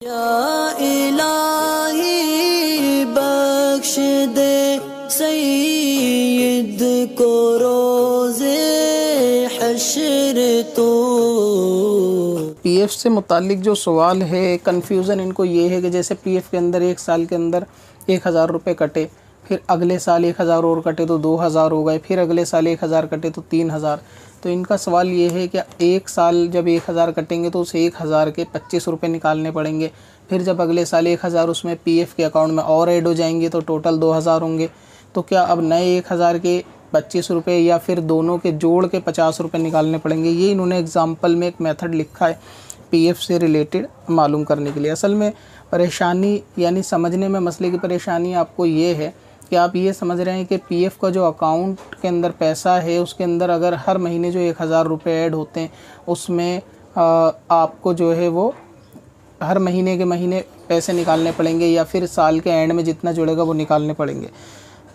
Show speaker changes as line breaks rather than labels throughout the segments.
या इलाही बख्श दे सईद को रोज़े हश्र तो।
पीएफ से मुतालिक जो सवाल है, कन्फ्यूज़न इनको ये है कि जैसे पीएफ के अंदर एक साल के अंदर 1000 रुपये कटे, फिर अगले साल 1000 और कटे तो 2000 हो गए, फिर अगले साल 1000 कटे तो 3000। तो इनका सवाल ये है कि एक साल जब 1000 कटेंगे तो उस 1000 के 25 रुपये निकालने पड़ेंगे, फिर जब अगले साल 1000 उसमें पीएफ के अकाउंट में और ऐड हो जाएंगे तो टोटल 2000 होंगे। तो क्या अब नए 1000 के 25 रुपये या फिर दोनों के जोड़ के 50 रुपये निकालने पड़ेंगे? ये इन्होंने एग्जाम्पल में एक मेथड लिखा है पीएफ से रिलेटेड मालूम करने के लिए। असल में परेशानी यानी समझने में मसले की परेशानी आपको ये है कि आप ये समझ रहे हैं कि पीएफ का जो अकाउंट के अंदर पैसा है उसके अंदर अगर हर महीने जो 1000 रुपये ऐड होते हैं उसमें आपको जो है वो हर महीने के महीने पैसे निकालने पड़ेंगे या फिर साल के एंड में जितना जुड़ेगा वो निकालने पड़ेंगे।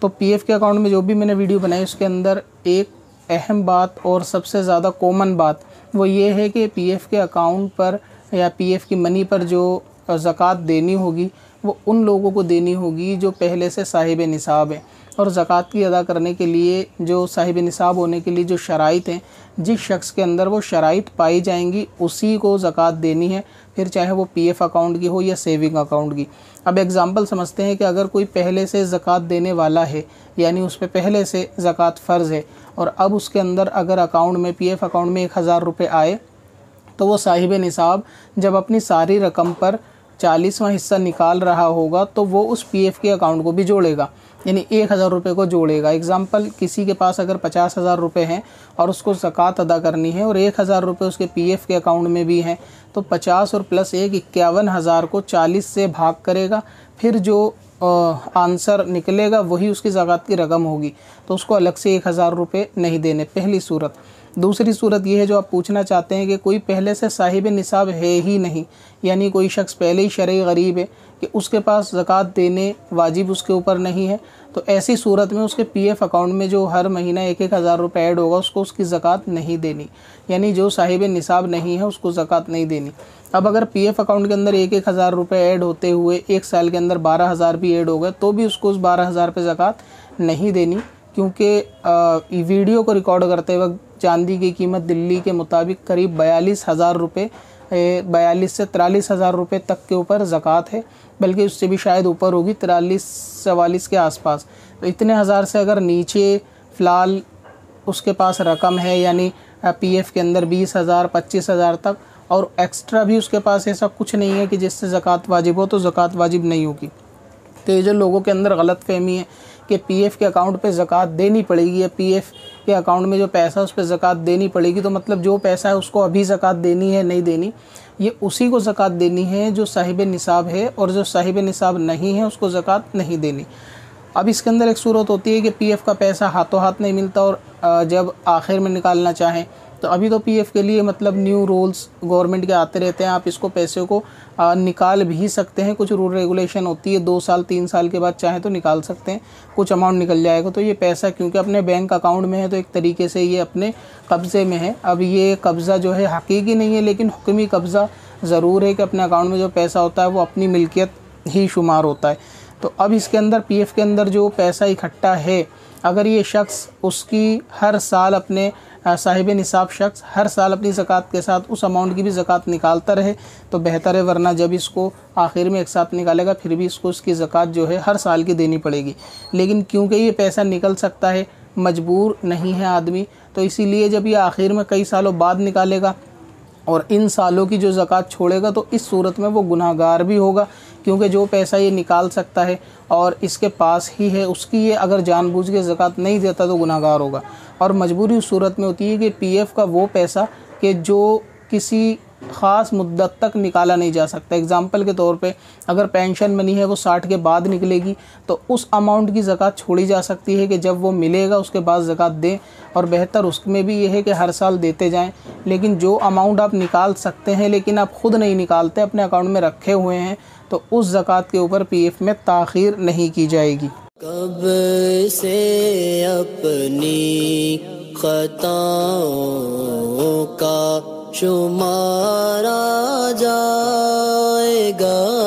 तो पीएफ के अकाउंट में जो भी मैंने वीडियो बनाई उसके अंदर एक अहम बात और सबसे ज़्यादा कॉमन बात वो ये है कि पीएफ के अकाउंट पर या पीएफ की मनी पर जो ज़कात देनी होगी वो उन लोगों को देनी होगी जो पहले से साहिब निसाब हैं। और ज़कात की अदा करने के लिए जो साहिब निसाब होने के लिए जो शराइत हैं, जिस शख्स के अंदर वो शराइत पाई जाएंगी उसी को ज़कात देनी है, फिर चाहे वो पीएफ अकाउंट की हो या सेविंग अकाउंट की। अब एग्ज़ाम्पल समझते हैं कि अगर कोई पहले से ज़कात देने वाला है यानी उस पर पहले से ज़कात फ़र्ज़ है और अब उसके अंदर अगर अकाउंट में पीएफ अकाउंट में 1000 रुपये आए तो वो साहिब निसाब जब अपनी सारी रकम पर 40वां हिस्सा निकाल रहा होगा तो वो उस पीएफ के अकाउंट को भी जोड़ेगा, यानी 1000 रुपये को जोड़ेगा। एग्जाम्पल, किसी के पास अगर 50,000 रुपये हैं और उसको ज़कात अदा करनी है और 1000 रुपये उसके पीएफ के अकाउंट में भी हैं तो 50 और प्लस 1 51,000 को 40 से भाग करेगा, फिर जो आंसर निकलेगा वही उसकी ज़कात की रकम होगी। तो उसको अलग से 1000 रुपये नहीं देने, पहली सूरत। दूसरी सूरत ये है जो आप पूछना चाहते हैं कि कोई पहले से साहिब निसाब है ही नहीं, यानी कोई शख्स पहले ही शरई गरीब है कि उसके पास ज़कात देने वाजिब उसके ऊपर नहीं है, तो ऐसी सूरत में उसके पीएफ अकाउंट में जो हर महीना 1,000 रुपये ऐड होगा उसको उसकी ज़कात नहीं देनी, यानी जो साहिब निसाब नहीं है उसको ज़कात नहीं देनी। अब अगर पीएफ अकाउंट के अंदर 1,000 रुपये ऐड होते हुए एक साल के अंदर 12,000 भी ऐड हो गए तो भी उसको उस 12,000 पे ज़कात नहीं देनी, क्योंकि वीडियो को रिकॉर्ड करते वक्त चांदी की कीमत दिल्ली के मुताबिक करीब 42,000 रुपये 42 से 43,000 रुपये तक के ऊपर ज़कात है, बल्कि उससे भी शायद ऊपर होगी, 43-44 के आसपास। तो इतने हज़ार से अगर नीचे फ़िलहाल उसके पास रकम है यानी पीएफ के अंदर 20,000 25,000 तक और एक्स्ट्रा भी उसके पास ऐसा कुछ नहीं है कि जिससे ज़कात वाजिब हो, तो ज़कात वाजिब नहीं होगी। तो ये जो लोगों के अंदर गलतफ़हमी है कि पीएफ के अकाउंट पे ज़कात देनी पड़ेगी या पीएफ के अकाउंट में जो पैसा उस पर ज़कात देनी पड़ेगी, तो मतलब जो पैसा है उसको अभी ज़कात देनी है नहीं देनी, ये उसी को ज़कात देनी है जो साहिब निसाब है, और जो साहिब निसाब नहीं है उसको ज़कात नहीं देनी। अब इसके अंदर एक सूरत होती है कि पीएफ का पैसा हाथों हाथ नहीं मिलता और जब आखिर में निकालना चाहें तो अभी तो पीएफ के लिए मतलब न्यू रूल्स गवर्नमेंट के आते रहते हैं, आप इसको पैसे को निकाल भी सकते हैं, कुछ रूल रेगुलेशन होती है, 2 साल 3 साल के बाद चाहें तो निकाल सकते हैं, कुछ अमाउंट निकल जाएगा। तो ये पैसा क्योंकि अपने बैंक अकाउंट में है तो एक तरीके से ये अपने कब्ज़े में है। अब ये कब्ज़ा जो है हकीकी नहीं है लेकिन हुक्मी कब्ज़ा ज़रूर है कि अपने अकाउंट में जो पैसा होता है वो अपनी मिल्कियत ही शुमार होता है। तो अब इसके अंदर पीएफ के अंदर जो पैसा इकट्ठा है, अगर ये शख्स उसकी हर साल अपने साहिब निसाब शख्स हर साल अपनी ज़कात के साथ उस अमाउंट की भी ज़कात निकालता रहे तो बेहतर है, वरना जब इसको आखिर में एक साथ निकालेगा फिर भी इसको उसकी ज़कात जो है हर साल की देनी पड़ेगी। लेकिन क्योंकि ये पैसा निकल सकता है, मजबूर नहीं है आदमी, तो इसीलिए जब ये आखिर में कई सालों बाद निकालेगा और इन सालों की जो ज़कात छोड़ेगा तो इस सूरत में वो गुनाहगार भी होगा, क्योंकि जो पैसा ये निकाल सकता है और इसके पास ही है उसकी ये अगर जानबूझ के ज़कात नहीं देता तो गुनाहगार होगा। और मजबूरी उस सूरत में होती है कि पीएफ का वो पैसा कि जो किसी ख़ास मुद्दत तक निकाला नहीं जा सकता। एग्ज़ाम्पल के तौर पे अगर पेंशन मनी है वो 60 के बाद निकलेगी तो उस अमाउंट की ज़कात छोड़ी जा सकती है कि जब वो मिलेगा उसके बाद ज़कात दें, और बेहतर उसमें भी ये है कि हर साल देते जाएं। लेकिन जो अमाउंट आप निकाल सकते हैं लेकिन आप ख़ुद नहीं निकालते, अपने अकाउंट में रखे हुए हैं, तो उस ज़कात के ऊपर पीएफ में ताख़ीर नहीं की जाएगी।
कब से अपनी खताओं का शुमारा जा आएगा